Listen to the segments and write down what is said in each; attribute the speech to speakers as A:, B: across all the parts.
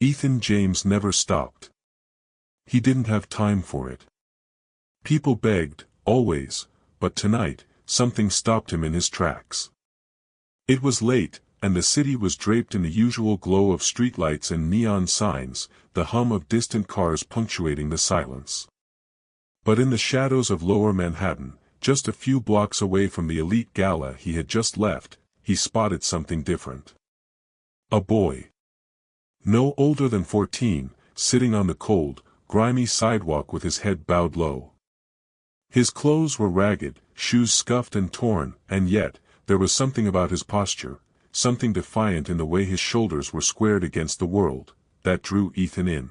A: Ethan James never stopped. He didn't have time for it. People begged, always, but tonight, something stopped him in his tracks. It was late, and the city was draped in the usual glow of streetlights and neon signs, the hum of distant cars punctuating the silence. But in the shadows of Lower Manhattan, just a few blocks away from the elite gala he had just left, he spotted something different. A boy. No older than 14, sitting on the cold, grimy sidewalk with his head bowed low. His clothes were ragged, shoes scuffed and torn, and yet, there was something about his posture, something defiant in the way his shoulders were squared against the world, that drew Ethan in.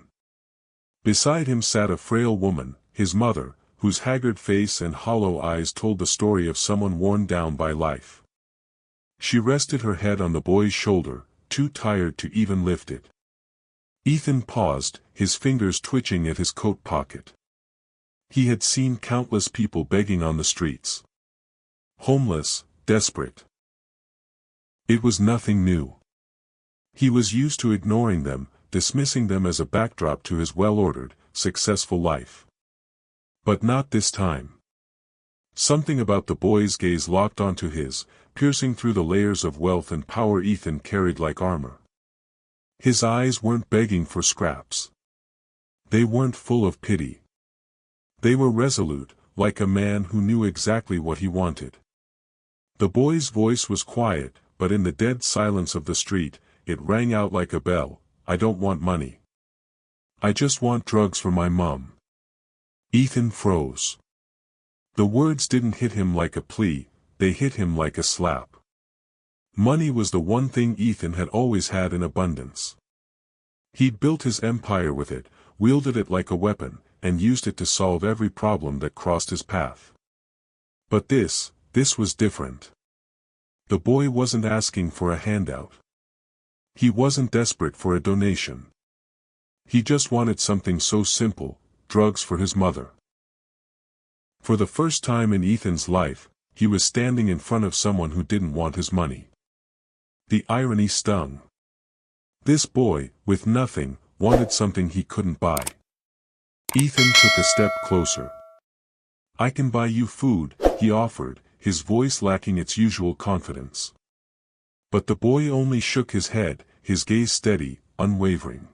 A: Beside him sat a frail woman, his mother, whose haggard face and hollow eyes told the story of someone worn down by life. She rested her head on the boy's shoulder, too tired to even lift it. Ethan paused, his fingers twitching at his coat pocket. He had seen countless people begging on the streets. Homeless, desperate. It was nothing new. He was used to ignoring them, dismissing them as a backdrop to his well-ordered, successful life. But not this time. Something about the boy's gaze locked onto his, piercing through the layers of wealth and power Ethan carried like armor. His eyes weren't begging for scraps. They weren't full of pity. They were resolute, like a man who knew exactly what he wanted. The boy's voice was quiet, but in the dead silence of the street, it rang out like a bell. I don't want money. I just want drugs for my mom. Ethan froze. The words didn't hit him like a plea, they hit him like a slap. Money was the one thing Ethan had always had in abundance. He'd built his empire with it, wielded it like a weapon, and used it to solve every problem that crossed his path. But this was different. The boy wasn't asking for a handout. He wasn't desperate for a donation. He just wanted something so simple, drugs for his mother. For the first time in Ethan's life, he was standing in front of someone who didn't want his money. The irony stung. This boy, with nothing, wanted something he couldn't buy. Ethan took a step closer. I can buy you food, he offered, his voice lacking its usual confidence. But the boy only shook his head, his gaze steady, unwavering.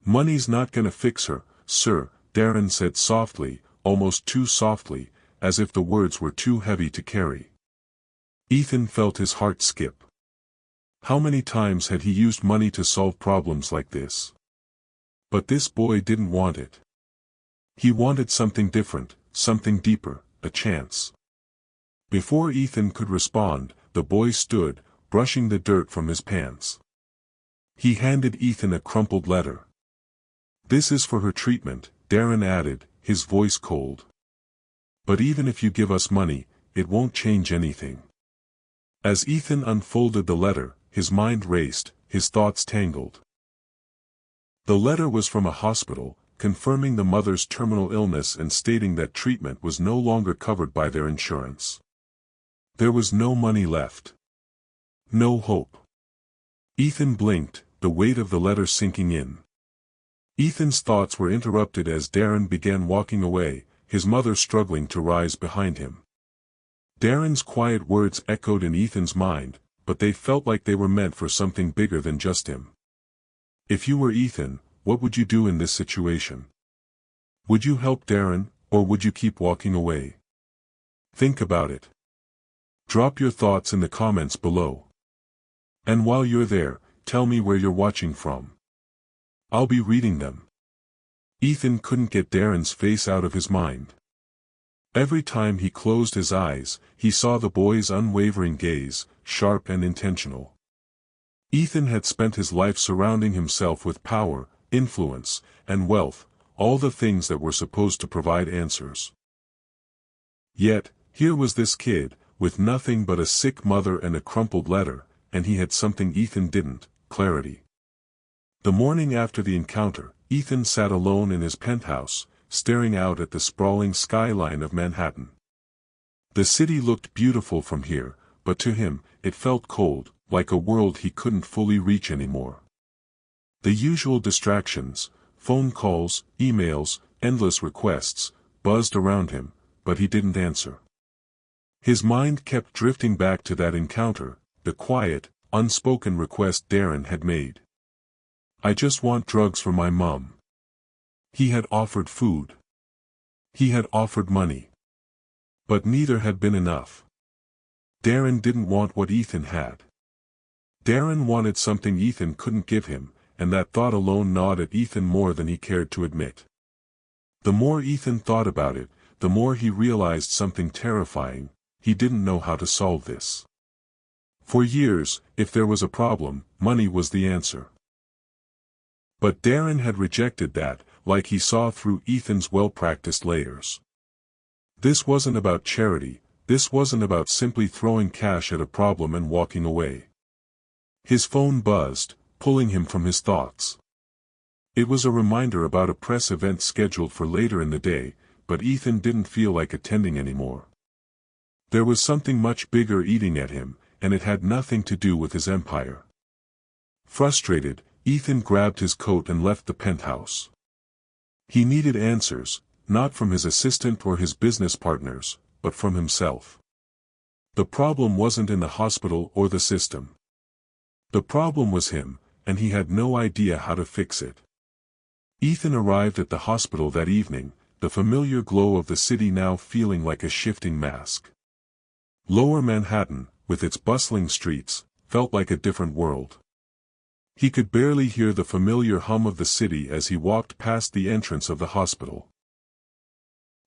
A: Money's not gonna fix her, sir, Darren said softly, almost too softly, as if the words were too heavy to carry. Ethan felt his heart skip. How many times had he used money to solve problems like this? But this boy didn't want it. He wanted something different, something deeper, a chance. Before Ethan could respond, the boy stood, brushing the dirt from his pants. He handed Ethan a crumpled letter. This is for her treatment, Darren added, his voice cold. But even if you give us money, it won't change anything. As Ethan unfolded the letter, his mind raced, his thoughts tangled. The letter was from a hospital, confirming the mother's terminal illness and stating that treatment was no longer covered by their insurance. There was no money left. No hope. Ethan blinked, the weight of the letter sinking in. Ethan's thoughts were interrupted as Darren began walking away, his mother struggling to rise behind him. Darren's quiet words echoed in Ethan's mind, but they felt like they were meant for something bigger than just him. If you were Ethan, what would you do in this situation? Would you help Darren, or would you keep walking away? Think about it. Drop your thoughts in the comments below. And while you're there, tell me where you're watching from. I'll be reading them. Ethan couldn't get Darren's face out of his mind. Every time he closed his eyes, he saw the boy's unwavering gaze, sharp and intentional. Ethan had spent his life surrounding himself with power, influence, and wealth, all the things that were supposed to provide answers. Yet, here was this kid, with nothing but a sick mother and a crumpled letter, and he had something Ethan didn't, clarity. The morning after the encounter, Ethan sat alone in his penthouse, staring out at the sprawling skyline of Manhattan. The city looked beautiful from here, but to him, it felt cold, like a world he couldn't fully reach anymore. The usual distractions, phone calls, emails, endless requests, buzzed around him, but he didn't answer. His mind kept drifting back to that encounter, the quiet, unspoken request Darren had made. "I just want drugs for my mom." He had offered food. He had offered money. But neither had been enough. Darren didn't want what Ethan had. Darren wanted something Ethan couldn't give him, and that thought alone gnawed at Ethan more than he cared to admit. The more Ethan thought about it, the more he realized something terrifying: he didn't know how to solve this. For years, if there was a problem, money was the answer. But Darren had rejected that, like he saw through Ethan's well-practiced layers. This wasn't about charity, this wasn't about simply throwing cash at a problem and walking away. His phone buzzed, pulling him from his thoughts. It was a reminder about a press event scheduled for later in the day, but Ethan didn't feel like attending anymore. There was something much bigger eating at him, and it had nothing to do with his empire. Frustrated, Ethan grabbed his coat and left the penthouse. He needed answers, not from his assistant or his business partners, but from himself. The problem wasn't in the hospital or the system. The problem was him, and he had no idea how to fix it. Ethan arrived at the hospital that evening, the familiar glow of the city now feeling like a shifting mask. Lower Manhattan, with its bustling streets, felt like a different world. He could barely hear the familiar hum of the city as he walked past the entrance of the hospital.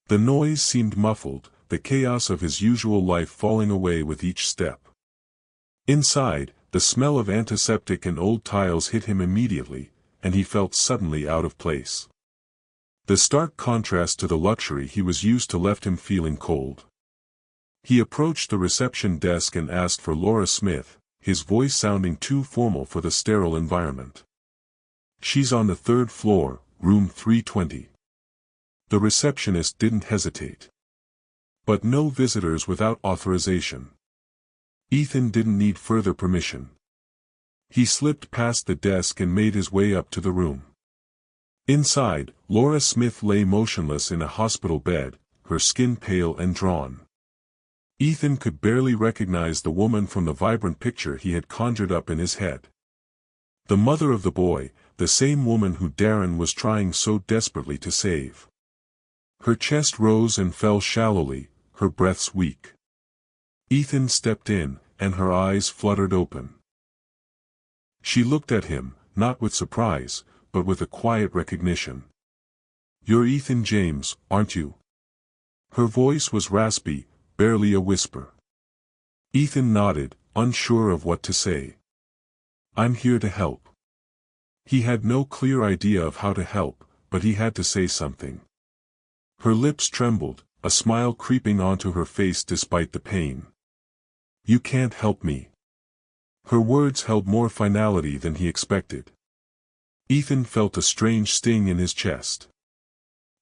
A: The noise seemed muffled, the chaos of his usual life falling away with each step. Inside, the smell of antiseptic and old tiles hit him immediately, and he felt suddenly out of place. The stark contrast to the luxury he was used to left him feeling cold. He approached the reception desk and asked for Laura Smith, his voice sounding too formal for the sterile environment. "She's on the 3rd floor, room 320. The receptionist didn't hesitate. "But no visitors without authorization." Ethan didn't need further permission. He slipped past the desk and made his way up to the room. Inside, Laura Smith lay motionless in a hospital bed, her skin pale and drawn. Ethan could barely recognize the woman from the vibrant picture he had conjured up in his head. The mother of the boy, the same woman who Darren was trying so desperately to save. Her chest rose and fell shallowly, her breaths weak. Ethan stepped in, and her eyes fluttered open. She looked at him, not with surprise, but with a quiet recognition. "You're Ethan James, aren't you?" Her voice was raspy, barely a whisper. Ethan nodded, unsure of what to say. "I'm here to help." He had no clear idea of how to help, but he had to say something. Her lips trembled, a smile creeping onto her face despite the pain. "You can't help me." Her words held more finality than he expected. Ethan felt a strange sting in his chest.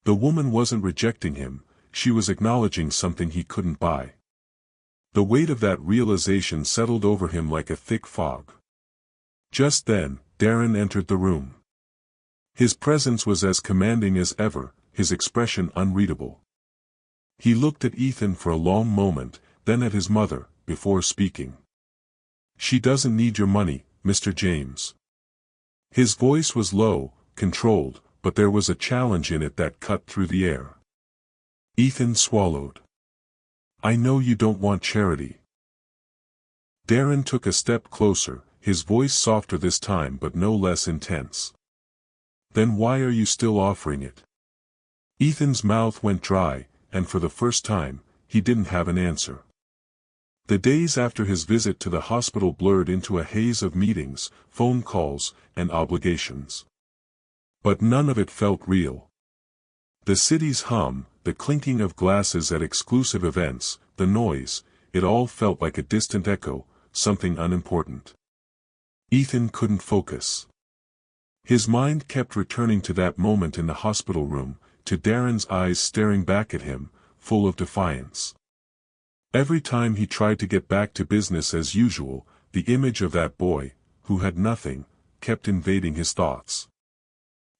A: The woman wasn't rejecting him, she was acknowledging something he couldn't buy. The weight of that realization settled over him like a thick fog. Just then, Darren entered the room. His presence was as commanding as ever, his expression unreadable. He looked at Ethan for a long moment, then at his mother, before speaking. "She doesn't need your money, Mr. James." His voice was low, controlled, but there was a challenge in it that cut through the air. Ethan swallowed. "I know you don't want charity." Darren took a step closer, his voice softer this time but no less intense. "Then why are you still offering it?" Ethan's mouth went dry, and for the first time, he didn't have an answer. The days after his visit to the hospital blurred into a haze of meetings, phone calls, and obligations. But none of it felt real. The city's hum, the clinking of glasses at exclusive events, the noise, it all felt like a distant echo, something unimportant. Ethan couldn't focus. His mind kept returning to that moment in the hospital room, to Darren's eyes staring back at him, full of defiance. Every time he tried to get back to business as usual, the image of that boy, who had nothing, kept invading his thoughts.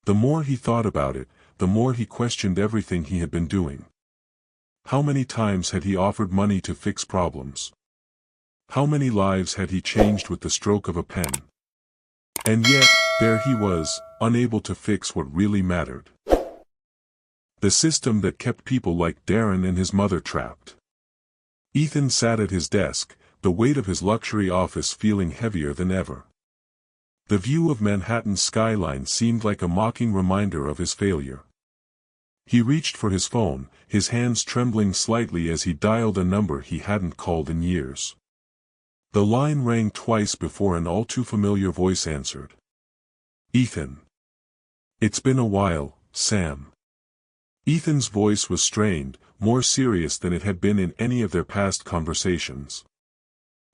A: The more he thought about it, the more he questioned everything he had been doing. How many times had he offered money to fix problems? How many lives had he changed with the stroke of a pen? And yet, there he was, unable to fix what really mattered. The system that kept people like Darren and his mother trapped. Ethan sat at his desk, the weight of his luxury office feeling heavier than ever. The view of Manhattan's skyline seemed like a mocking reminder of his failure. He reached for his phone, his hands trembling slightly as he dialed a number he hadn't called in years. The line rang twice before an all-too-familiar voice answered. Ethan. It's been a while, Sam. Ethan's voice was strained, more serious than it had been in any of their past conversations.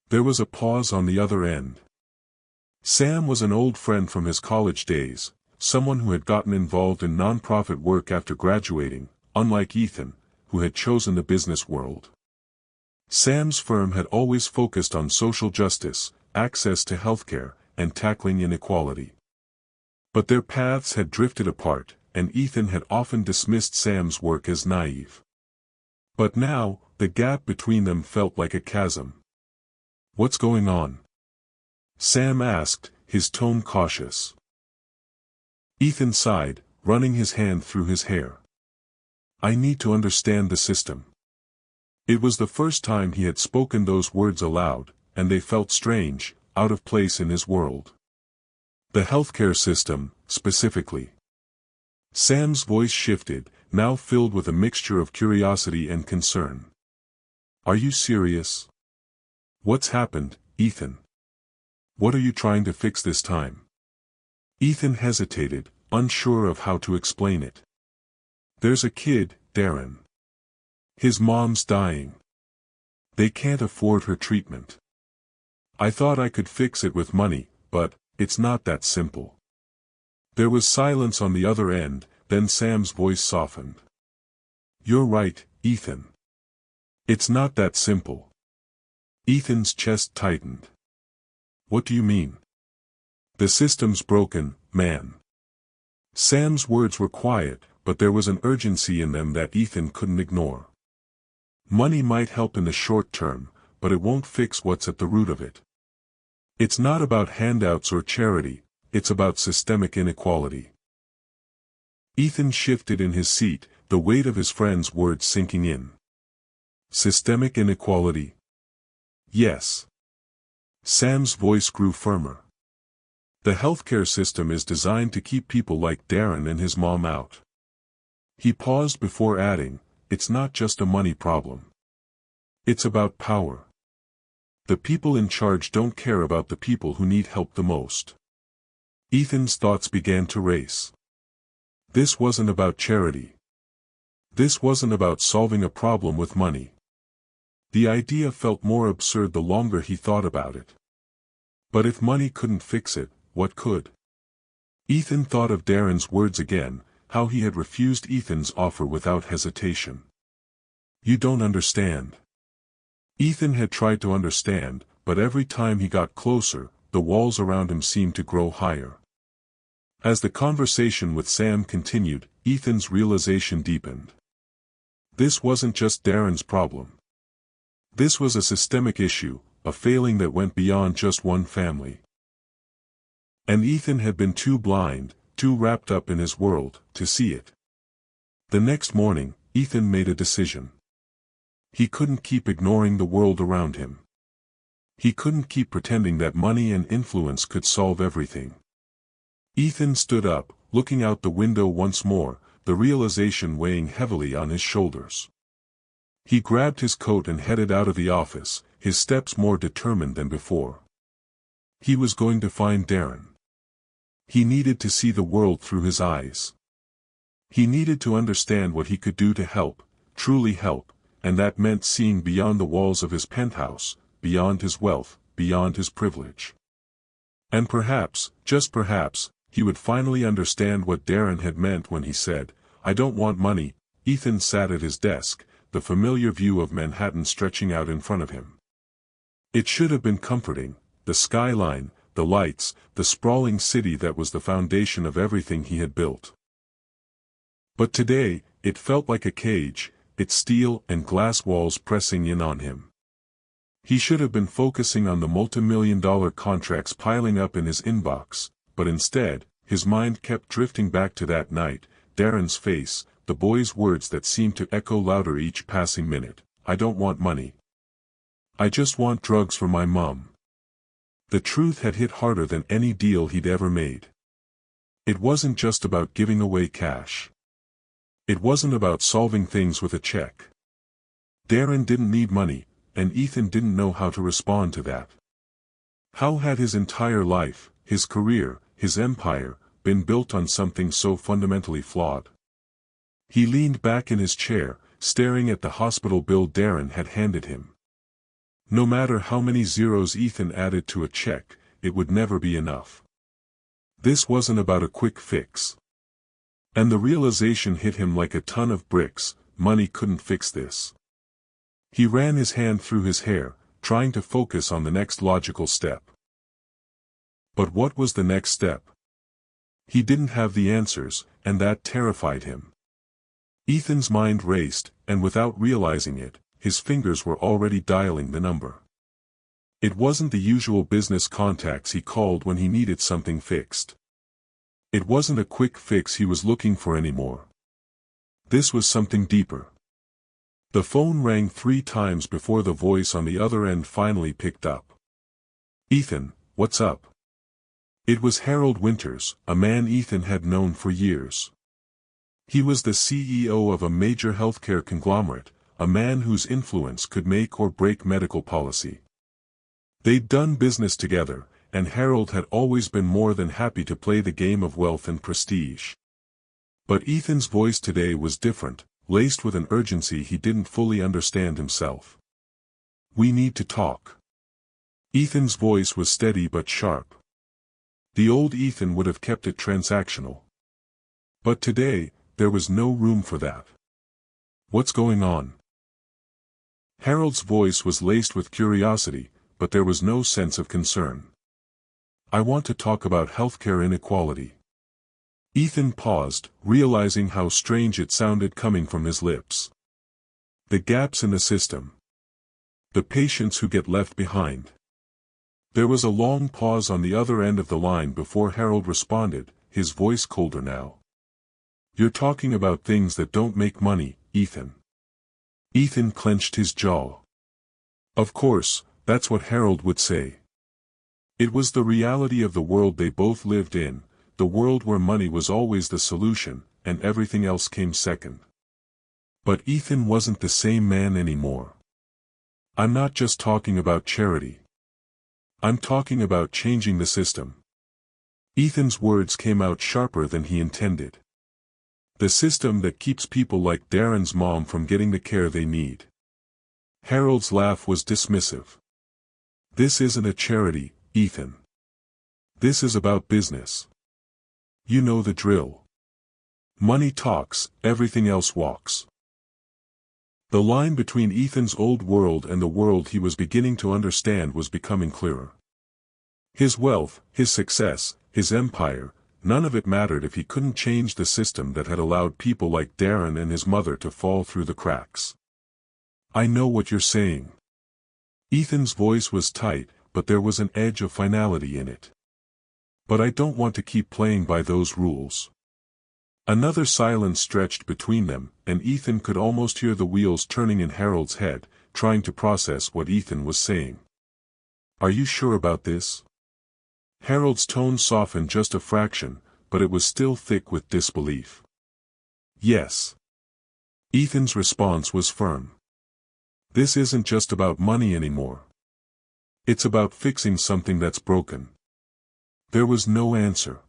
A: There was a pause on the other end. Sam was an old friend from his college days, someone who had gotten involved in non-profit work after graduating, unlike Ethan, who had chosen the business world. Sam's firm had always focused on social justice, access to healthcare, and tackling inequality. But their paths had drifted apart, and Ethan had often dismissed Sam's work as naive. But now, the gap between them felt like a chasm. What's going on? Sam asked, his tone cautious. Ethan sighed, running his hand through his hair. I need to understand the system. It was the first time he had spoken those words aloud, and they felt strange, out of place in his world. The healthcare system, specifically. Sam's voice shifted, now filled with a mixture of curiosity and concern. Are you serious? What's happened, Ethan? What are you trying to fix this time? Ethan hesitated, unsure of how to explain it. There's a kid, Darren. His mom's dying. They can't afford her treatment. I thought I could fix it with money, but it's not that simple. There was silence on the other end, then Sam's voice softened. You're right, Ethan. It's not that simple. Ethan's chest tightened. What do you mean? The system's broken, man. Sam's words were quiet, but there was an urgency in them that Ethan couldn't ignore. Money might help in the short term, but it won't fix what's at the root of it. It's not about handouts or charity, it's about systemic inequality. Ethan shifted in his seat, the weight of his friend's words sinking in. Systemic inequality? Yes. Sam's voice grew firmer. The healthcare system is designed to keep people like Darren and his mom out. He paused before adding, it's not just a money problem. It's about power. The people in charge don't care about the people who need help the most. Ethan's thoughts began to race. This wasn't about charity. This wasn't about solving a problem with money. The idea felt more absurd the longer he thought about it. But if money couldn't fix it, what could? Ethan thought of Darren's words again, how he had refused Ethan's offer without hesitation. You don't understand. Ethan had tried to understand, but every time he got closer, the walls around him seemed to grow higher. As the conversation with Sam continued, Ethan's realization deepened. This wasn't just Darren's problem. This was a systemic issue, a failing that went beyond just one family. And Ethan had been too blind, too wrapped up in his world, to see it. The next morning, Ethan made a decision. He couldn't keep ignoring the world around him. He couldn't keep pretending that money and influence could solve everything. Ethan stood up, looking out the window once more, the realization weighing heavily on his shoulders. He grabbed his coat and headed out of the office, his steps more determined than before. He was going to find Darren. He needed to see the world through his eyes. He needed to understand what he could do to help, truly help, and that meant seeing beyond the walls of his penthouse, beyond his wealth, beyond his privilege. And perhaps, just perhaps, he would finally understand what Darren had meant when he said, I don't want money. Ethan sat at his desk, the familiar view of Manhattan stretching out in front of him. It should have been comforting, the skyline, the lights, the sprawling city that was the foundation of everything he had built. But today, it felt like a cage, its steel and glass walls pressing in on him. He should have been focusing on the multi-million-dollar contracts piling up in his inbox, but instead, his mind kept drifting back to that night, Darren's face, the boy's words that seemed to echo louder each passing minute. I don't want money. I just want drugs for my mom. The truth had hit harder than any deal he'd ever made. It wasn't just about giving away cash. It wasn't about solving things with a check. Darren didn't need money, and Ethan didn't know how to respond to that. How had his entire life, his career, his empire, been built on something so fundamentally flawed? He leaned back in his chair, staring at the hospital bill Darren had handed him. No matter how many zeros Ethan added to a check, it would never be enough. This wasn't about a quick fix. And the realization hit him like a ton of bricks: money couldn't fix this. He ran his hand through his hair, trying to focus on the next logical step. But what was the next step? He didn't have the answers, and that terrified him. Ethan's mind raced, and without realizing it, his fingers were already dialing the number. It wasn't the usual business contacts he called when he needed something fixed. It wasn't a quick fix he was looking for anymore. This was something deeper. The phone rang 3 times before the voice on the other end finally picked up. "Ethan, what's up?" It was Harold Winters, a man Ethan had known for years. He was the CEO of a major healthcare conglomerate, a man whose influence could make or break medical policy. They'd done business together, and Harold had always been more than happy to play the game of wealth and prestige. But Ethan's voice today was different, laced with an urgency he didn't fully understand himself. "We need to talk." Ethan's voice was steady but sharp. The old Ethan would have kept it transactional. But today, there was no room for that. "What's going on?" Harold's voice was laced with curiosity, but there was no sense of concern. "I want to talk about healthcare inequality." Ethan paused, realizing how strange it sounded coming from his lips. The gaps in the system. The patients who get left behind. There was a long pause on the other end of the line before Harold responded, his voice colder now. "You're talking about things that don't make money, Ethan." Ethan clenched his jaw. Of course, that's what Harold would say. It was the reality of the world they both lived in, the world where money was always the solution, and everything else came second. But Ethan wasn't the same man anymore. "I'm not just talking about charity. I'm talking about changing the system." Ethan's words came out sharper than he intended. The system that keeps people like Darren's mom from getting the care they need. Harold's laugh was dismissive. "This isn't a charity, Ethan. This is about business. You know the drill. Money talks, everything else walks." The line between Ethan's old world and the world he was beginning to understand was becoming clearer. His wealth, his success, his empire, none of it mattered if he couldn't change the system that had allowed people like Darren and his mother to fall through the cracks. "I know what you're saying." Ethan's voice was tight, but there was an edge of finality in it. "But I don't want to keep playing by those rules." Another silence stretched between them, and Ethan could almost hear the wheels turning in Harold's head, trying to process what Ethan was saying. "Are you sure about this?" Harold's tone softened just a fraction, but it was still thick with disbelief. "Yes." Ethan's response was firm. "This isn't just about money anymore. It's about fixing something that's broken." There was no answer.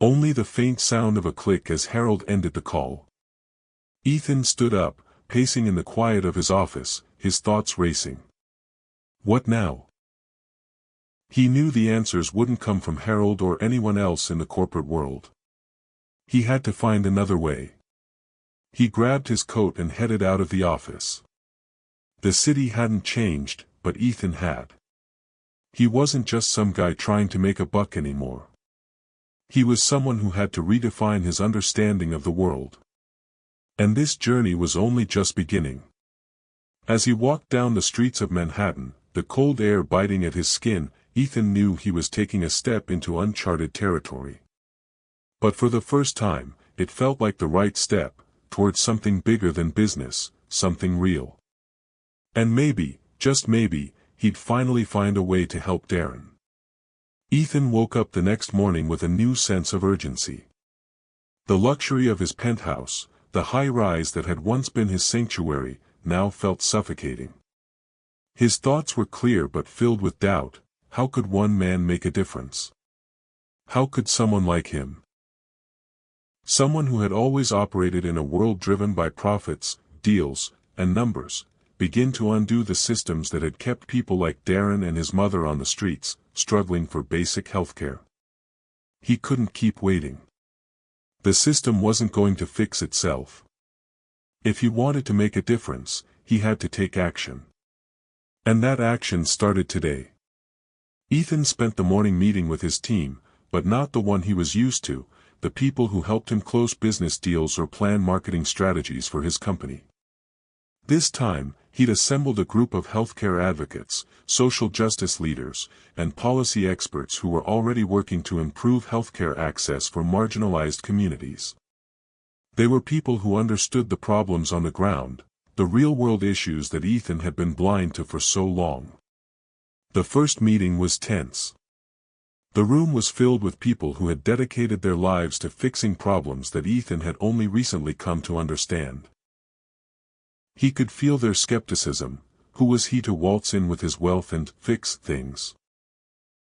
A: Only the faint sound of a click as Harold ended the call. Ethan stood up, pacing in the quiet of his office, his thoughts racing. What now? He knew the answers wouldn't come from Harold or anyone else in the corporate world. He had to find another way. He grabbed his coat and headed out of the office. The city hadn't changed, but Ethan had. He wasn't just some guy trying to make a buck anymore. He was someone who had to redefine his understanding of the world. And this journey was only just beginning. As he walked down the streets of Manhattan, the cold air biting at his skin, Ethan knew he was taking a step into uncharted territory. But for the first time, it felt like the right step, towards something bigger than business, something real. And maybe, just maybe, he'd finally find a way to help Darren. Ethan woke up the next morning with a new sense of urgency. The luxury of his penthouse, the high rise that had once been his sanctuary, now felt suffocating. His thoughts were clear but filled with doubt. How could one man make a difference? How could someone like him, someone who had always operated in a world driven by profits, deals, and numbers, begin to undo the systems that had kept people like Darren and his mother on the streets, struggling for basic healthcare? He couldn't keep waiting. The system wasn't going to fix itself. If he wanted to make a difference, he had to take action. And that action started today. Ethan spent the morning meeting with his team, but not the one he was used to, the people who helped him close business deals or plan marketing strategies for his company. This time, he'd assembled a group of healthcare advocates, social justice leaders, and policy experts who were already working to improve healthcare access for marginalized communities. They were people who understood the problems on the ground, the real-world issues that Ethan had been blind to for so long. The first meeting was tense. The room was filled with people who had dedicated their lives to fixing problems that Ethan had only recently come to understand. He could feel their skepticism. Who was he to waltz in with his wealth and fix things?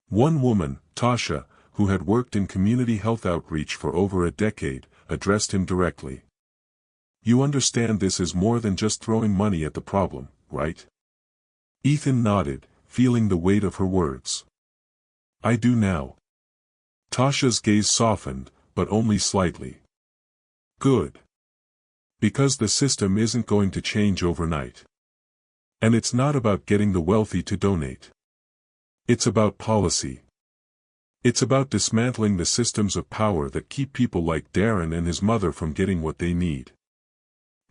A: One woman, Tasha, who had worked in community health outreach for over a decade, addressed him directly. "You understand this is more than just throwing money at the problem, right?" Ethan nodded, feeling the weight of her words. "I do now." Tasha's gaze softened, but only slightly. "Good. Because the system isn't going to change overnight. And it's not about getting the wealthy to donate. It's about policy. It's about dismantling the systems of power that keep people like Darren and his mother from getting what they need."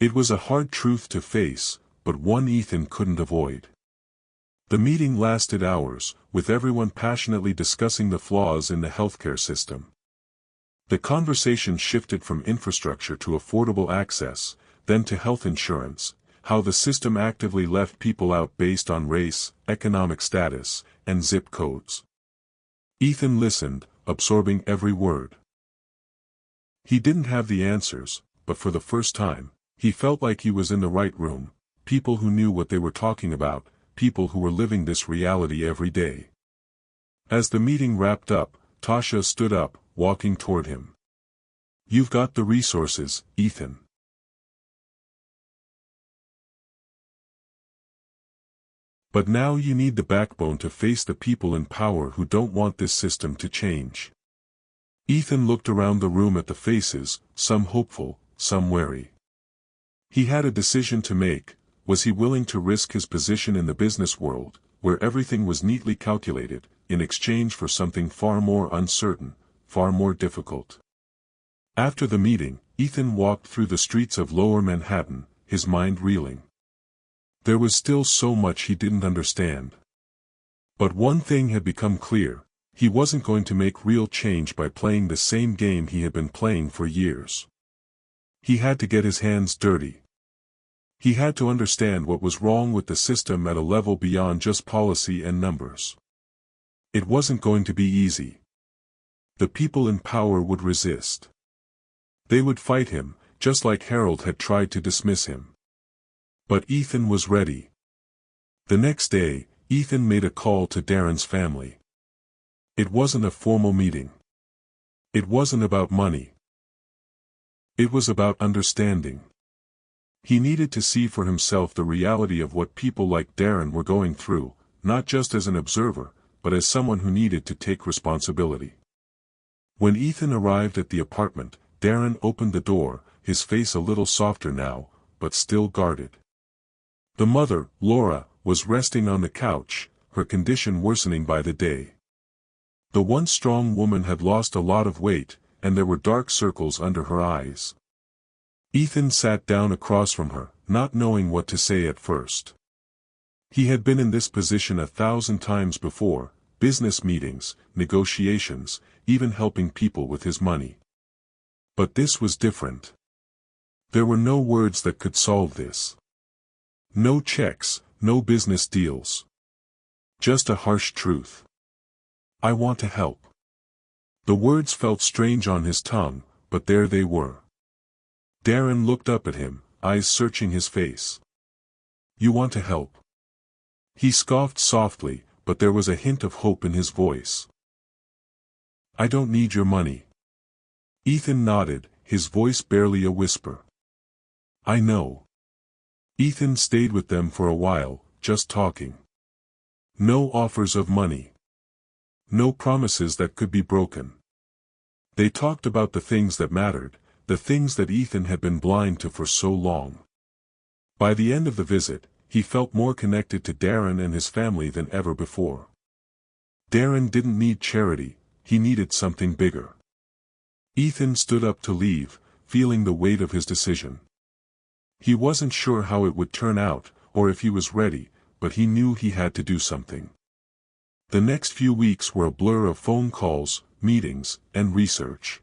A: It was a hard truth to face, but one Ethan couldn't avoid. The meeting lasted hours, with everyone passionately discussing the flaws in the healthcare system. The conversation shifted from infrastructure to affordable access, then to health insurance, how the system actively left people out based on race, economic status, and zip codes. Ethan listened, absorbing every word. He didn't have the answers, but for the first time, he felt like he was in the right room, people who knew what they were talking about, people who were living this reality every day. As the meeting wrapped up, Tasha stood up, walking toward him. "You've got the resources, Ethan. But now you need the backbone to face the people in power who don't want this system to change." Ethan looked around the room at the faces, some hopeful, some wary. He had a decision to make. Was he willing to risk his position in the business world, where everything was neatly calculated, in exchange for something far more uncertain, far more difficult? After the meeting, Ethan walked through the streets of Lower Manhattan, his mind reeling. There was still so much he didn't understand. But one thing had become clear: he wasn't going to make real change by playing the same game he had been playing for years. He had to get his hands dirty. He had to understand what was wrong with the system at a level beyond just policy and numbers. It wasn't going to be easy. The people in power would resist. They would fight him, just like Harold had tried to dismiss him. But Ethan was ready. The next day, Ethan made a call to Darren's family. It wasn't a formal meeting. It wasn't about money. It was about understanding. He needed to see for himself the reality of what people like Darren were going through, not just as an observer, but as someone who needed to take responsibility. When Ethan arrived at the apartment, Darren opened the door, his face a little softer now, but still guarded. The mother, Laura, was resting on the couch, her condition worsening by the day. The once strong woman had lost a lot of weight, and there were dark circles under her eyes. Ethan sat down across from her, not knowing what to say at first. He had been in this position 1,000 times before: business meetings, negotiations, even helping people with his money. But this was different. There were no words that could solve this. No checks, no business deals. Just a harsh truth. "I want to help." The words felt strange on his tongue, but there they were. Darren looked up at him, eyes searching his face. "You want to help?" He scoffed softly, but there was a hint of hope in his voice. "I don't need your money." Ethan nodded, his voice barely a whisper. "I know." Ethan stayed with them for a while, just talking. No offers of money. No promises that could be broken. They talked about the things that mattered, the things that Ethan had been blind to for so long. By the end of the visit, he felt more connected to Darren and his family than ever before. Darren didn't need charity, he needed something bigger. Ethan stood up to leave, feeling the weight of his decision. He wasn't sure how it would turn out, or if he was ready, but he knew he had to do something. The next few weeks were a blur of phone calls, meetings, and research.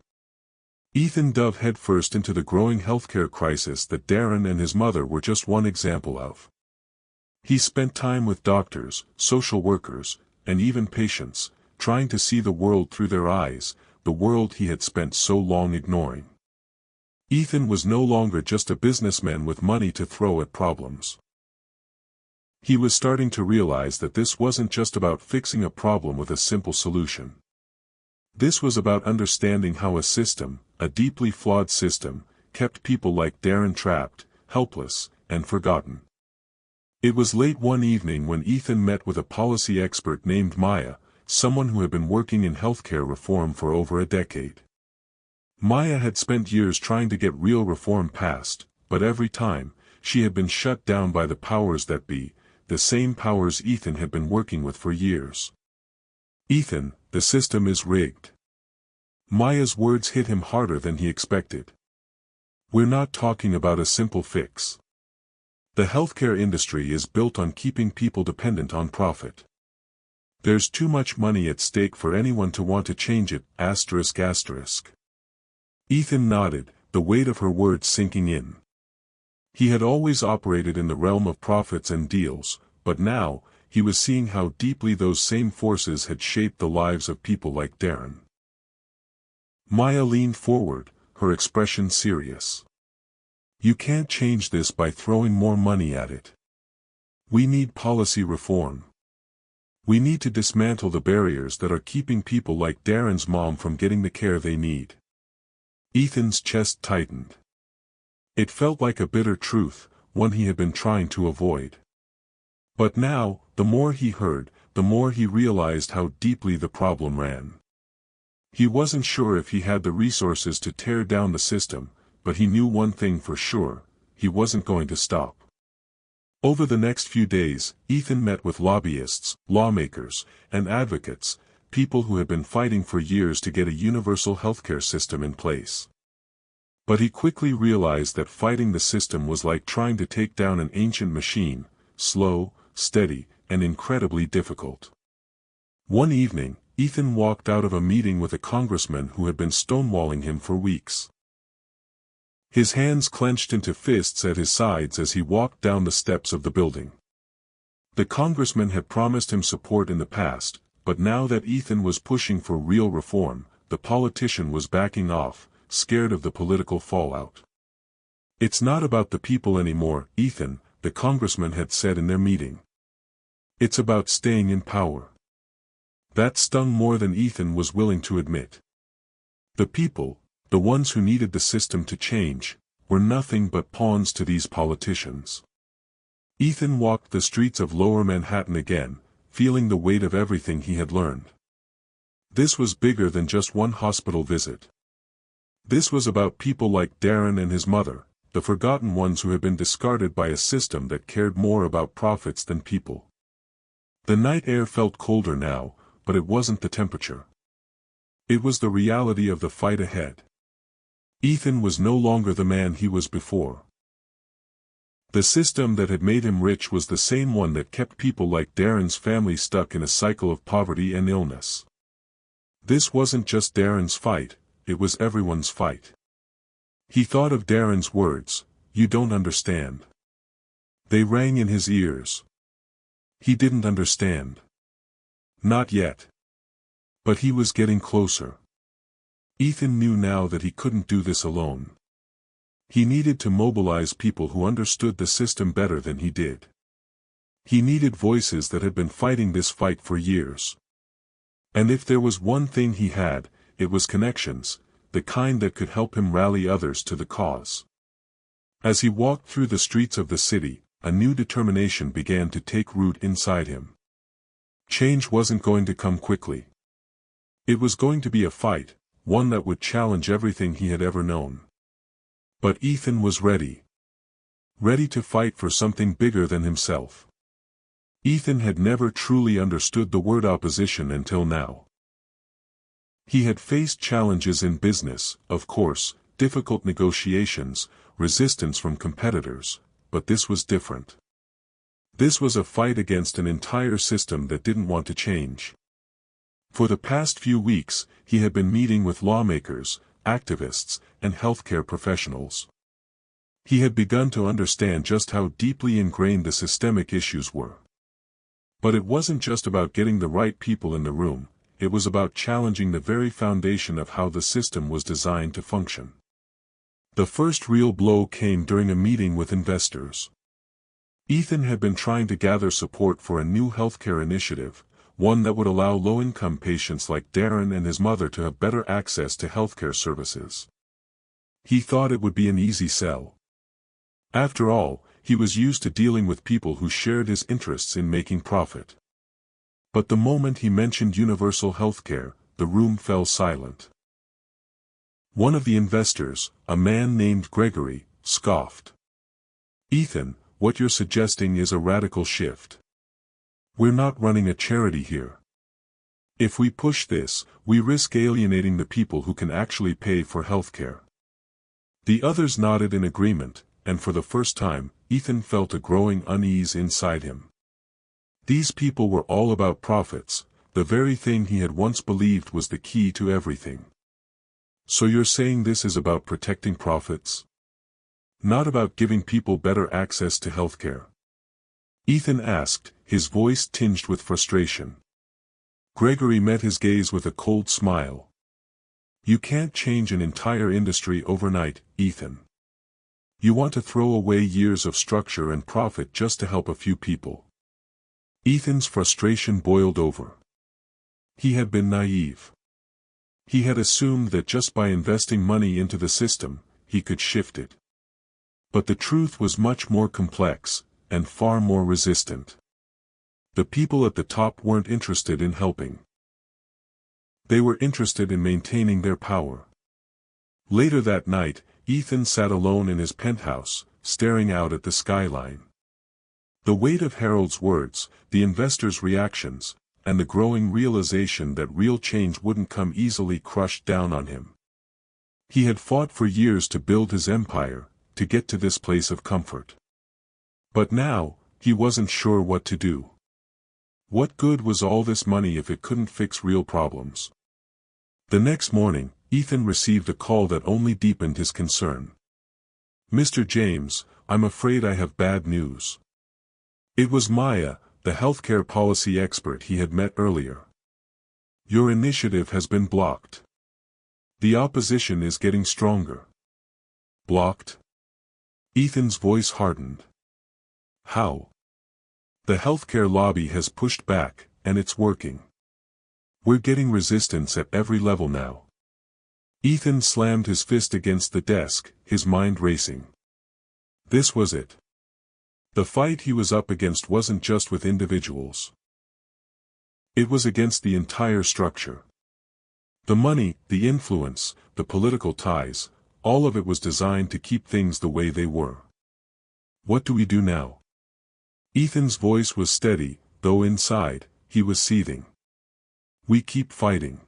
A: Ethan dove headfirst into the growing healthcare crisis that Darren and his mother were just one example of. He spent time with doctors, social workers, and even patients, trying to see the world through their eyes, the world he had spent so long ignoring. Ethan was no longer just a businessman with money to throw at problems. He was starting to realize that this wasn't just about fixing a problem with a simple solution. This was about understanding how a system, a deeply flawed system, kept people like Darren trapped, helpless, and forgotten. It was late one evening when Ethan met with a policy expert named Maya, someone who had been working in healthcare reform for over a decade. Maya had spent years trying to get real reform passed, but every time, she had been shut down by the powers that be, the same powers Ethan had been working with for years. "Ethan, the system is rigged." Maya's words hit him harder than he expected. "We're not talking about a simple fix. The healthcare industry is built on keeping people dependent on profit. There's too much money at stake for anyone to want to change it, ***. Ethan nodded, the weight of her words sinking in. He had always operated in the realm of profits and deals, but now, he was seeing how deeply those same forces had shaped the lives of people like Darren. Maya leaned forward, her expression serious. "You can't change this by throwing more money at it. We need policy reform. We need to dismantle the barriers that are keeping people like Darren's mom from getting the care they need." Ethan's chest tightened. It felt like a bitter truth, one he had been trying to avoid. But now, the more he heard, the more he realized how deeply the problem ran. He wasn't sure if he had the resources to tear down the system, but he knew one thing for sure: he wasn't going to stop. Over the next few days, Ethan met with lobbyists, lawmakers, and advocates, people who had been fighting for years to get a universal healthcare system in place. But he quickly realized that fighting the system was like trying to take down an ancient machine: slow, steady, and incredibly difficult. One evening, Ethan walked out of a meeting with a congressman who had been stonewalling him for weeks. His hands clenched into fists at his sides as he walked down the steps of the building. The congressman had promised him support in the past, but now that Ethan was pushing for real reform, the politician was backing off, scared of the political fallout. "It's not about the people anymore, Ethan," the congressman had said in their meeting. "It's about staying in power." That stung more than Ethan was willing to admit. The people, the ones who needed the system to change, were nothing but pawns to these politicians. Ethan walked the streets of Lower Manhattan again, feeling the weight of everything he had learned. This was bigger than just one hospital visit. This was about people like Darren and his mother, the forgotten ones who had been discarded by a system that cared more about profits than people. The night air felt colder now, but it wasn't the temperature. It was the reality of the fight ahead. Ethan was no longer the man he was before. The system that had made him rich was the same one that kept people like Darren's family stuck in a cycle of poverty and illness. This wasn't just Darren's fight, it was everyone's fight. He thought of Darren's words, "You don't understand." They rang in his ears. He didn't understand. Not yet. But he was getting closer. Ethan knew now that he couldn't do this alone. He needed to mobilize people who understood the system better than he did. He needed voices that had been fighting this fight for years. And if there was one thing he had, it was connections, the kind that could help him rally others to the cause. As he walked through the streets of the city, a new determination began to take root inside him. Change wasn't going to come quickly. It was going to be a fight, one that would challenge everything he had ever known. But Ethan was ready. Ready to fight for something bigger than himself. Ethan had never truly understood the word opposition until now. He had faced challenges in business, of course, difficult negotiations, resistance from competitors, but this was different. This was a fight against an entire system that didn't want to change. For the past few weeks, he had been meeting with lawmakers, activists, and healthcare professionals. He had begun to understand just how deeply ingrained the systemic issues were. But it wasn't just about getting the right people in the room, it was about challenging the very foundation of how the system was designed to function. The first real blow came during a meeting with investors. Ethan had been trying to gather support for a new healthcare initiative, one that would allow low-income patients like Darren and his mother to have better access to healthcare services. He thought it would be an easy sell. After all, he was used to dealing with people who shared his interests in making profit. But the moment he mentioned universal healthcare, the room fell silent. One of the investors, a man named Gregory, scoffed. "Ethan, what you're suggesting is a radical shift. We're not running a charity here. If we push this, we risk alienating the people who can actually pay for healthcare." The others nodded in agreement, and for the first time, Ethan felt a growing unease inside him. These people were all about profits, the very thing he had once believed was the key to everything. "So you're saying this is about protecting profits? Not about giving people better access to healthcare?" Ethan asked, his voice tinged with frustration. Gregory met his gaze with a cold smile. "You can't change an entire industry overnight, Ethan. You want to throw away years of structure and profit just to help a few people." Ethan's frustration boiled over. He had been naive. He had assumed that just by investing money into the system, he could shift it. But the truth was much more complex, and far more resistant. The people at the top weren't interested in helping. They were interested in maintaining their power. Later that night, Ethan sat alone in his penthouse, staring out at the skyline. The weight of Harold's words, the investors' reactions, and the growing realization that real change wouldn't come easily crushed down on him. He had fought for years to build his empire, to get to this place of comfort. But now, he wasn't sure what to do. What good was all this money if it couldn't fix real problems? The next morning, Ethan received a call that only deepened his concern. "Mr. James, I'm afraid I have bad news." It was Maya, the healthcare policy expert he had met earlier. "Your initiative has been blocked. The opposition is getting stronger." "Blocked?" Ethan's voice hardened. "How?" "The healthcare lobby has pushed back, and it's working. We're getting resistance at every level now." Ethan slammed his fist against the desk, his mind racing. This was it. The fight he was up against wasn't just with individuals. It was against the entire structure. The money, the influence, the political ties, all of it was designed to keep things the way they were. "What do we do now?" Ethan's voice was steady, though inside, he was seething. "We keep fighting."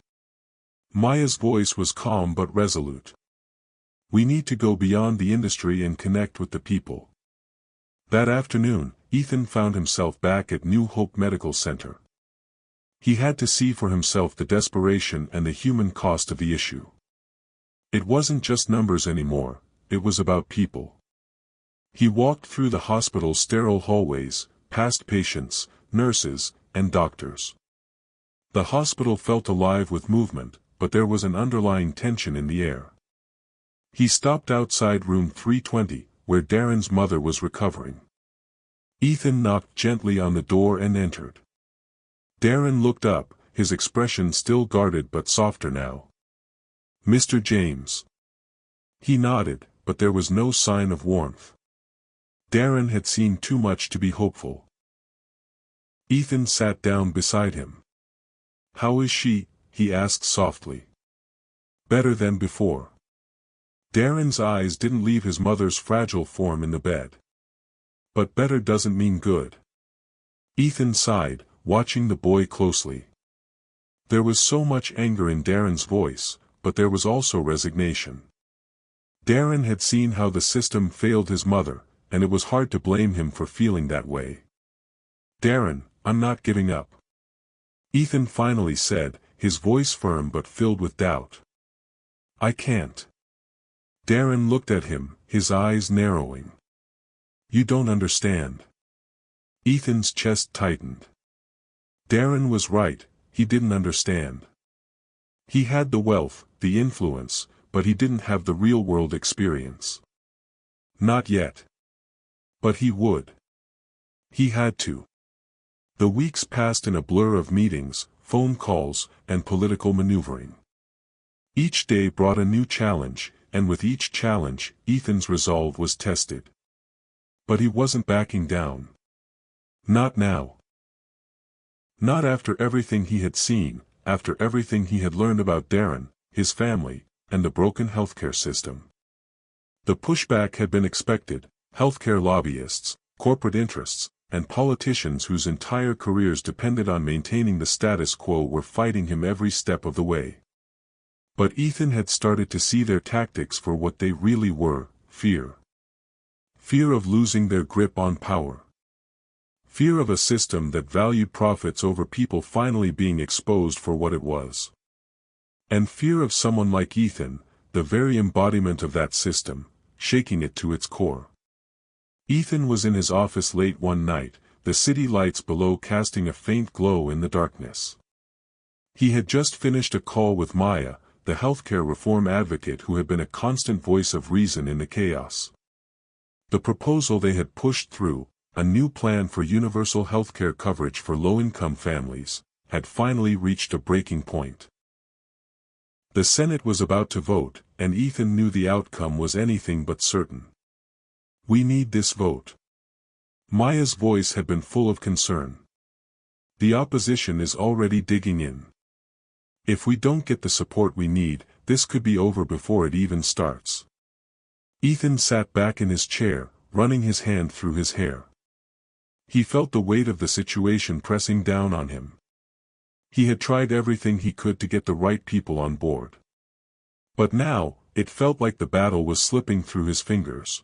A: Maya's voice was calm but resolute. "We need to go beyond the industry and connect with the people." That afternoon, Ethan found himself back at New Hope Medical Center. He had to see for himself the desperation and the human cost of the issue. It wasn't just numbers anymore, it was about people. He walked through the hospital's sterile hallways, past patients, nurses, and doctors. The hospital felt alive with movement, but there was an underlying tension in the air. He stopped outside room 320, where Darren's mother was recovering. Ethan knocked gently on the door and entered. Darren looked up, his expression still guarded but softer now. "Mr. James." He nodded, but there was no sign of warmth. Darren had seen too much to be hopeful. Ethan sat down beside him. "How is she?" he asked softly. "Better than before." Darren's eyes didn't leave his mother's fragile form in the bed. "But better doesn't mean good." Ethan sighed, watching the boy closely. There was so much anger in Darren's voice, but there was also resignation. Darren had seen how the system failed his mother, and it was hard to blame him for feeling that way. "Darren, I'm not giving up," Ethan finally said, his voice firm but filled with doubt. "I can't." Darren looked at him, his eyes narrowing. "You don't understand." Ethan's chest tightened. Darren was right, he didn't understand. He had the wealth, the influence, but he didn't have the real-world experience. Not yet. But he would. He had to. The weeks passed in a blur of meetings, phone calls, and political maneuvering. Each day brought a new challenge, and with each challenge, Ethan's resolve was tested. But he wasn't backing down. Not now. Not after everything he had seen, after everything he had learned about Darren, his family, and the broken healthcare system. The pushback had been expected: healthcare lobbyists, corporate interests, and politicians whose entire careers depended on maintaining the status quo were fighting him every step of the way. But Ethan had started to see their tactics for what they really were: fear. Fear of losing their grip on power. Fear of a system that valued profits over people finally being exposed for what it was. And fear of someone like Ethan, the very embodiment of that system, shaking it to its core. Ethan was in his office late one night, the city lights below casting a faint glow in the darkness. He had just finished a call with Maya, the healthcare reform advocate who had been a constant voice of reason in the chaos. The proposal they had pushed through, a new plan for universal healthcare coverage for low-income families, had finally reached a breaking point. The Senate was about to vote, and Ethan knew the outcome was anything but certain. "We need this vote." Maya's voice had been full of concern. "The opposition is already digging in. If we don't get the support we need, this could be over before it even starts." Ethan sat back in his chair, running his hand through his hair. He felt the weight of the situation pressing down on him. He had tried everything he could to get the right people on board. But now, it felt like the battle was slipping through his fingers.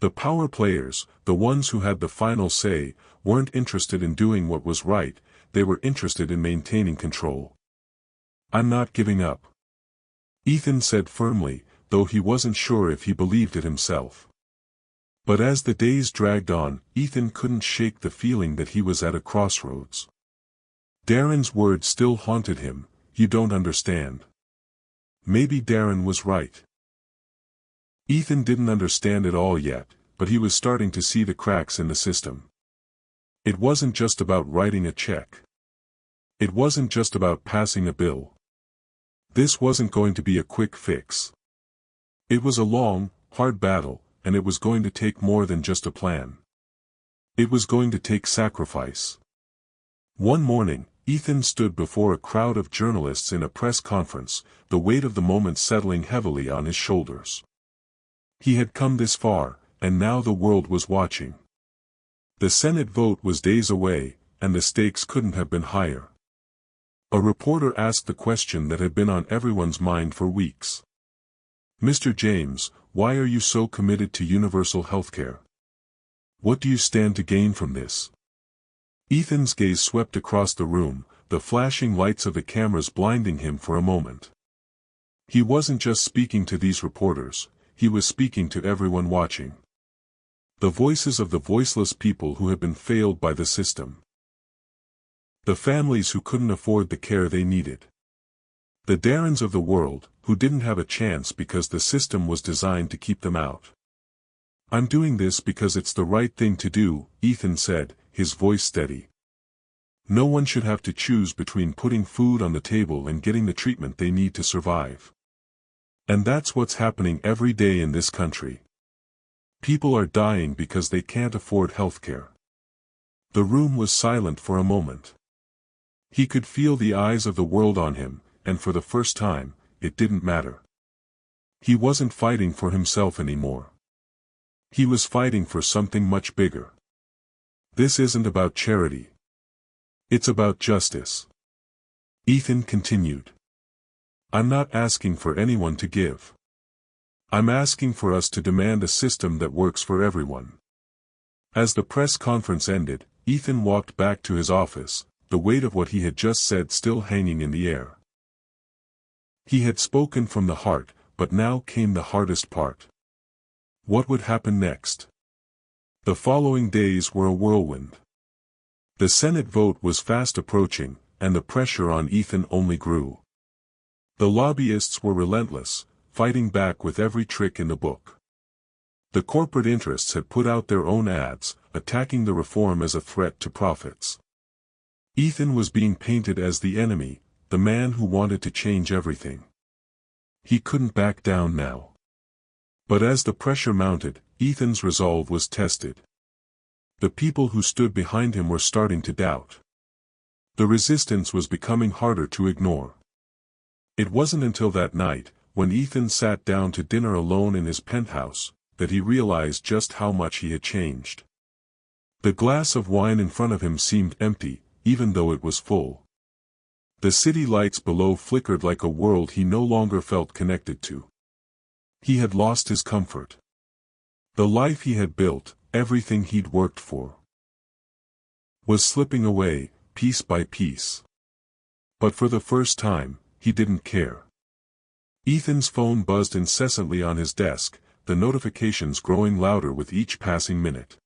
A: The power players, the ones who had the final say, weren't interested in doing what was right, they were interested in maintaining control. "I'm not giving up," Ethan said firmly, though he wasn't sure if he believed it himself. But as the days dragged on, Ethan couldn't shake the feeling that he was at a crossroads. Darren's words still haunted him: "You don't understand." Maybe Darren was right. Ethan didn't understand it all yet, but he was starting to see the cracks in the system. It wasn't just about writing a check. It wasn't just about passing a bill. This wasn't going to be a quick fix. It was a long, hard battle, and it was going to take more than just a plan. It was going to take sacrifice. One morning, Ethan stood before a crowd of journalists in a press conference, the weight of the moment settling heavily on his shoulders. He had come this far, and now the world was watching. The Senate vote was days away, and the stakes couldn't have been higher. A reporter asked the question that had been on everyone's mind for weeks. "Mr. James, why are you so committed to universal healthcare? What do you stand to gain from this?" Ethan's gaze swept across the room, the flashing lights of the cameras blinding him for a moment. He wasn't just speaking to these reporters, he was speaking to everyone watching. The voices of the voiceless people who had been failed by the system. The families who couldn't afford the care they needed. The Darrens of the world, who didn't have a chance because the system was designed to keep them out. "I'm doing this because it's the right thing to do," Ethan said, his voice steady. "No one should have to choose between putting food on the table and getting the treatment they need to survive. And that's what's happening every day in this country. People are dying because they can't afford healthcare." The room was silent for a moment. He could feel the eyes of the world on him, and for the first time, it didn't matter. He wasn't fighting for himself anymore. He was fighting for something much bigger. "This isn't about charity. It's about justice," Ethan continued. "I'm not asking for anyone to give. I'm asking for us to demand a system that works for everyone." As the press conference ended, Ethan walked back to his office, the weight of what he had just said still hanging in the air. He had spoken from the heart, but now came the hardest part. What would happen next? The following days were a whirlwind. The Senate vote was fast approaching, and the pressure on Ethan only grew. The lobbyists were relentless, fighting back with every trick in the book. The corporate interests had put out their own ads, attacking the reform as a threat to profits. Ethan was being painted as the enemy, the man who wanted to change everything. He couldn't back down now. But as the pressure mounted, Ethan's resolve was tested. The people who stood behind him were starting to doubt. The resistance was becoming harder to ignore. It wasn't until that night, when Ethan sat down to dinner alone in his penthouse, that he realized just how much he had changed. The glass of wine in front of him seemed empty, even though it was full. The city lights below flickered like a world he no longer felt connected to. He had lost his comfort. The life he had built, everything he'd worked for, was slipping away, piece by piece. But for the first time, he didn't care. Ethan's phone buzzed incessantly on his desk, the notifications growing louder with each passing minute.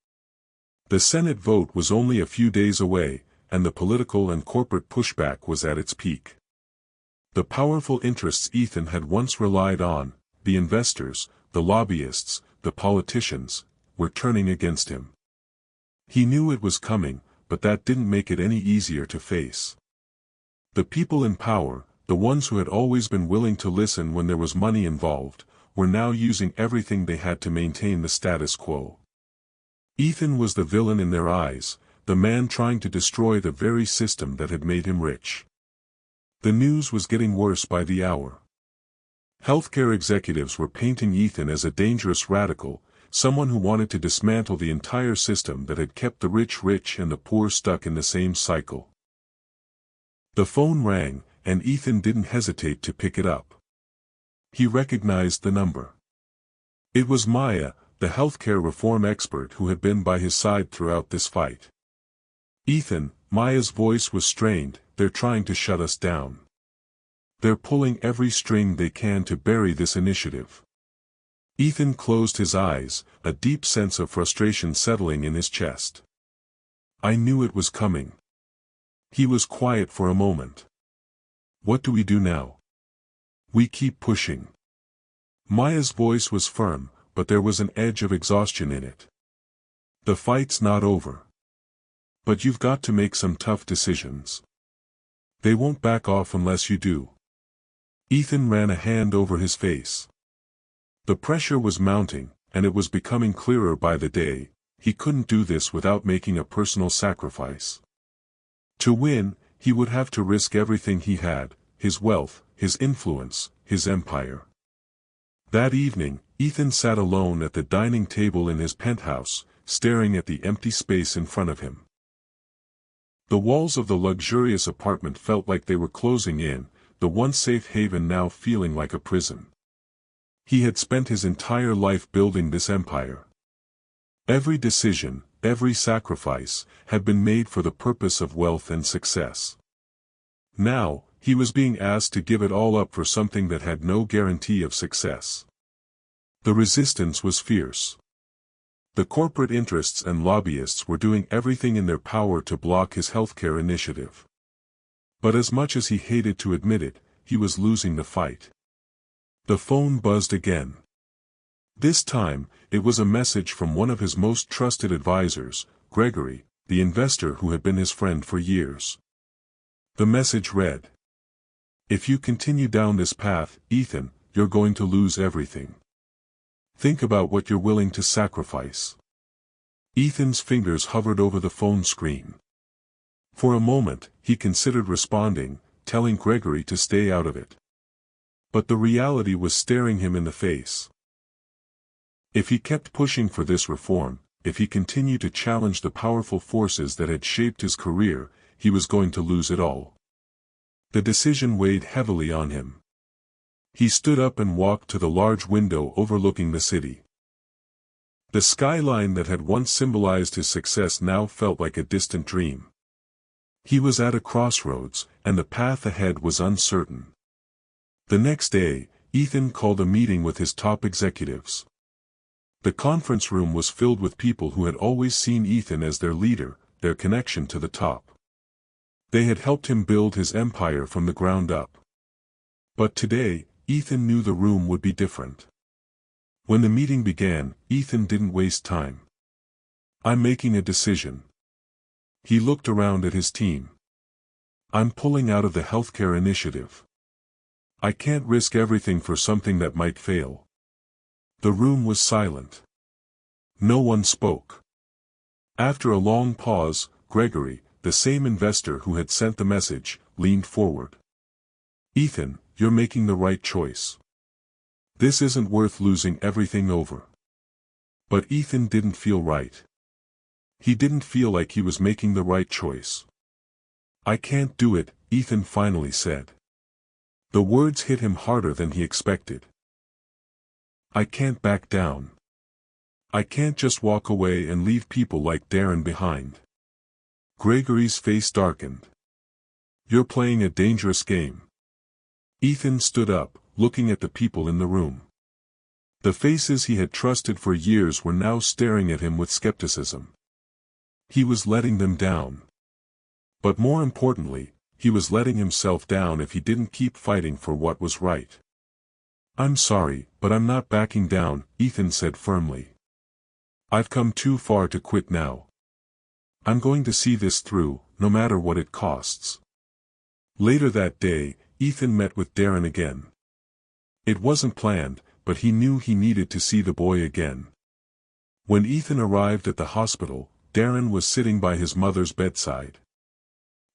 A: The Senate vote was only a few days away, and the political and corporate pushback was at its peak. The powerful interests Ethan had once relied on, the investors, the lobbyists, the politicians, were turning against him. He knew it was coming, but that didn't make it any easier to face. The people in power, the ones who had always been willing to listen when there was money involved, were now using everything they had to maintain the status quo. Ethan was the villain in their eyes, the man trying to destroy the very system that had made him rich. The news was getting worse by the hour. Healthcare executives were painting Ethan as a dangerous radical, someone who wanted to dismantle the entire system that had kept the rich rich and the poor stuck in the same cycle. The phone rang, and Ethan didn't hesitate to pick it up. He recognized the number. It was Maya, the healthcare reform expert who had been by his side throughout this fight. "Ethan," Maya's voice was strained, "they're trying to shut us down. They're pulling every string they can to bury this initiative." Ethan closed his eyes, a deep sense of frustration settling in his chest. "I knew it was coming." He was quiet for a moment. "What do we do now?" "We keep pushing." Maya's voice was firm, but there was an edge of exhaustion in it. "The fight's not over. But you've got to make some tough decisions. They won't back off unless you do." Ethan ran a hand over his face. The pressure was mounting, and it was becoming clearer by the day. He couldn't do this without making a personal sacrifice. To win, he would have to risk everything he had, his wealth, his influence, his empire. That evening, Ethan sat alone at the dining table in his penthouse, staring at the empty space in front of him. The walls of the luxurious apartment felt like they were closing in, the once safe haven now feeling like a prison. He had spent his entire life building this empire. Every decision, every sacrifice, had been made for the purpose of wealth and success. Now, he was being asked to give it all up for something that had no guarantee of success. The resistance was fierce. The corporate interests and lobbyists were doing everything in their power to block his healthcare initiative. But as much as he hated to admit it, he was losing the fight. The phone buzzed again. This time, it was a message from one of his most trusted advisors, Gregory, the investor who had been his friend for years. The message read, "If you continue down this path, Ethan, you're going to lose everything. Think about what you're willing to sacrifice." Ethan's fingers hovered over the phone screen. For a moment, he considered responding, telling Gregory to stay out of it. But the reality was staring him in the face. If he kept pushing for this reform, if he continued to challenge the powerful forces that had shaped his career, he was going to lose it all. The decision weighed heavily on him. He stood up and walked to the large window overlooking the city. The skyline that had once symbolized his success now felt like a distant dream. He was at a crossroads, and the path ahead was uncertain. The next day, Ethan called a meeting with his top executives. The conference room was filled with people who had always seen Ethan as their leader, their connection to the top. They had helped him build his empire from the ground up. But today, Ethan knew the room would be different. When the meeting began, Ethan didn't waste time. "I'm making a decision." He looked around at his team. "I'm pulling out of the healthcare initiative. I can't risk everything for something that might fail." The room was silent. No one spoke. After a long pause, Gregory, the same investor who had sent the message, leaned forward. "Ethan, you're making the right choice. This isn't worth losing everything over." But Ethan didn't feel right. He didn't feel like he was making the right choice. "I can't do it," Ethan finally said. The words hit him harder than he expected. "I can't back down. I can't just walk away and leave people like Darren behind." Gregory's face darkened. "You're playing a dangerous game." Ethan stood up, looking at the people in the room. The faces he had trusted for years were now staring at him with skepticism. He was letting them down. But more importantly, he was letting himself down if he didn't keep fighting for what was right. "I'm sorry, but I'm not backing down," Ethan said firmly. "I've come too far to quit now. I'm going to see this through, no matter what it costs." Later that day, Ethan met with Darren again. It wasn't planned, but he knew he needed to see the boy again. When Ethan arrived at the hospital, Darren was sitting by his mother's bedside.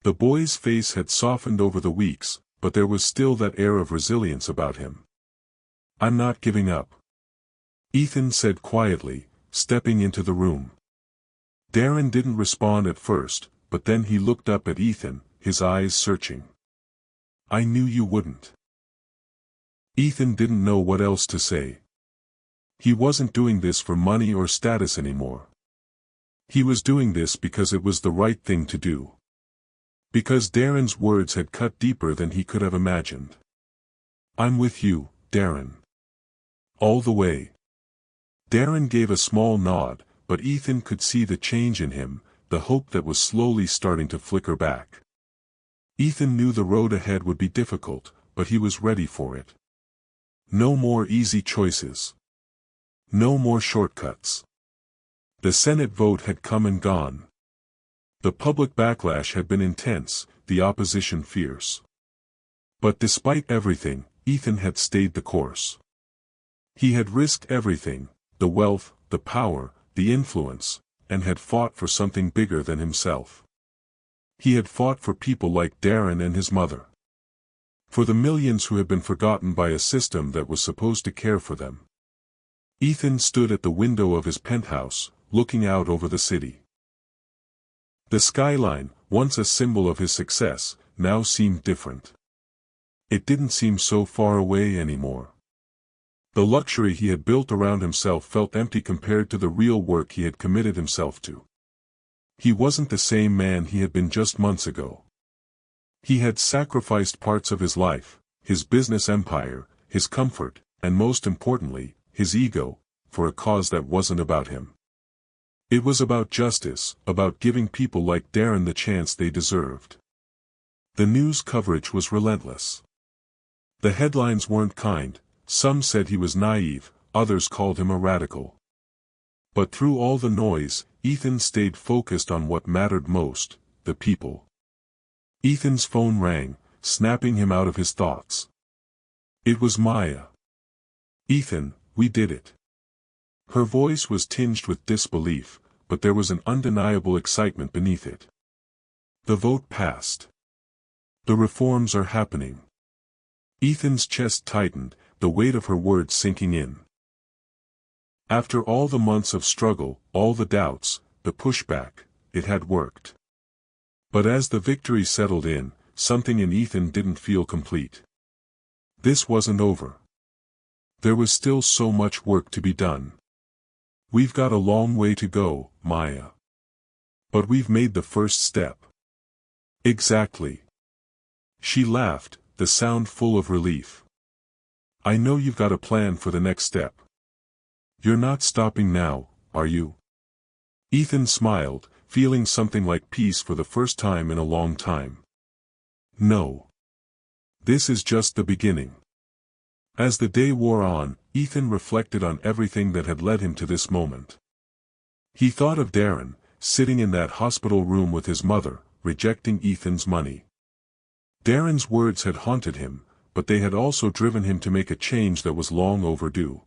A: The boy's face had softened over the weeks, but there was still that air of resilience about him. "I'm not giving up," Ethan said quietly, stepping into the room. Darren didn't respond at first, but then he looked up at Ethan, his eyes searching. "I knew you wouldn't." Ethan didn't know what else to say. He wasn't doing this for money or status anymore. He was doing this because it was the right thing to do. Because Darren's words had cut deeper than he could have imagined. "I'm with you, Darren. All the way." Darren gave a small nod, but Ethan could see the change in him, the hope that was slowly starting to flicker back. Ethan knew the road ahead would be difficult, but he was ready for it. No more easy choices. No more shortcuts. The Senate vote had come and gone. The public backlash had been intense, the opposition fierce. But despite everything, Ethan had stayed the course. He had risked everything, the wealth, the power, the influence, and had fought for something bigger than himself. He had fought for people like Darren and his mother. For the millions who had been forgotten by a system that was supposed to care for them. Ethan stood at the window of his penthouse, looking out over the city. The skyline, once a symbol of his success, now seemed different. It didn't seem so far away anymore. The luxury he had built around himself felt empty compared to the real work he had committed himself to. He wasn't the same man he had been just months ago. He had sacrificed parts of his life, his business empire, his comfort, and most importantly, his ego, for a cause that wasn't about him. It was about justice, about giving people like Darren the chance they deserved. The news coverage was relentless. The headlines weren't kind. Some said he was naive, others called him a radical. But through all the noise, Ethan stayed focused on what mattered most, the people. Ethan's phone rang, snapping him out of his thoughts. It was Maya. "Ethan, we did it." Her voice was tinged with disbelief, but there was an undeniable excitement beneath it. "The vote passed. The reforms are happening." Ethan's chest tightened, the weight of her words sinking in. After all the months of struggle, all the doubts, the pushback, it had worked. But as the victory settled in, something in Ethan didn't feel complete. This wasn't over. There was still so much work to be done. "We've got a long way to go, Maya. But we've made the first step." "Exactly." She laughed, the sound full of relief. "I know you've got a plan for the next step. You're not stopping now, are you?" Ethan smiled, feeling something like peace for the first time in a long time. "No. This is just the beginning." As the day wore on, Ethan reflected on everything that had led him to this moment. He thought of Darren, sitting in that hospital room with his mother, rejecting Ethan's money. Darren's words had haunted him, but they had also driven him to make a change that was long overdue.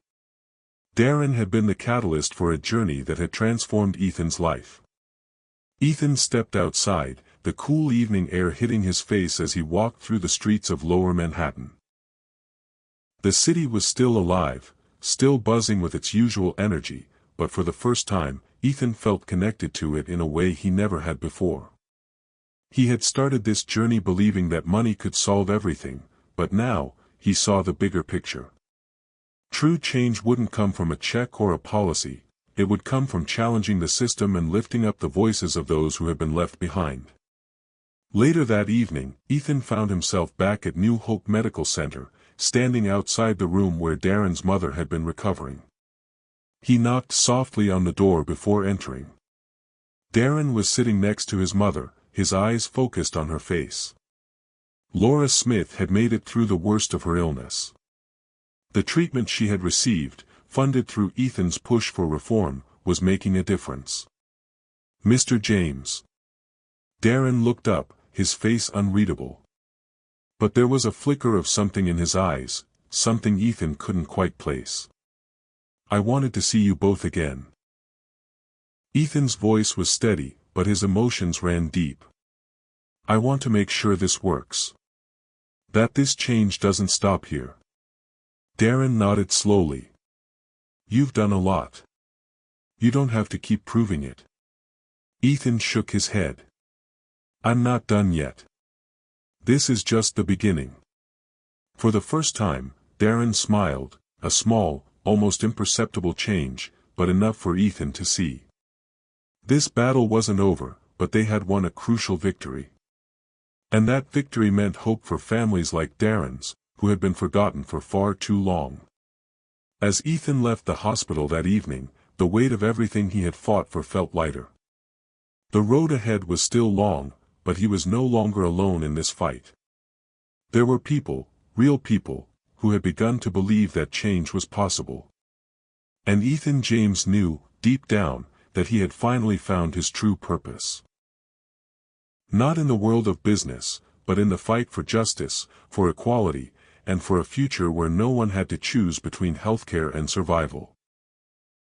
A: Darren had been the catalyst for a journey that had transformed Ethan's life. Ethan stepped outside, the cool evening air hitting his face as he walked through the streets of Lower Manhattan. The city was still alive, still buzzing with its usual energy, but for the first time, Ethan felt connected to it in a way he never had before. He had started this journey believing that money could solve everything, but now, he saw the bigger picture. True change wouldn't come from a check or a policy, it would come from challenging the system and lifting up the voices of those who had been left behind. Later that evening, Ethan found himself back at New Hope Medical Center, standing outside the room where Darren's mother had been recovering. He knocked softly on the door before entering. Darren was sitting next to his mother, his eyes focused on her face. Laura Smith had made it through the worst of her illness. The treatment she had received, funded through Ethan's push for reform, was making a difference. "Mr. James." Darren looked up, his face unreadable. But there was a flicker of something in his eyes, something Ethan couldn't quite place. "I wanted to see you both again." Ethan's voice was steady, but his emotions ran deep. "I want to make sure this works. That this change doesn't stop here." Darren nodded slowly. "You've done a lot. You don't have to keep proving it." Ethan shook his head. "I'm not done yet. This is just the beginning." For the first time, Darren smiled, a small, almost imperceptible change, but enough for Ethan to see. This battle wasn't over, but they had won a crucial victory. And that victory meant hope for families like Darren's, who had been forgotten for far too long. As Ethan left the hospital that evening, the weight of everything he had fought for felt lighter. The road ahead was still long, but he was no longer alone in this fight. There were people, real people, who had begun to believe that change was possible. And Ethan James knew, deep down, that he had finally found his true purpose. Not in the world of business, but in the fight for justice, for equality, and for a future where no one had to choose between healthcare and survival.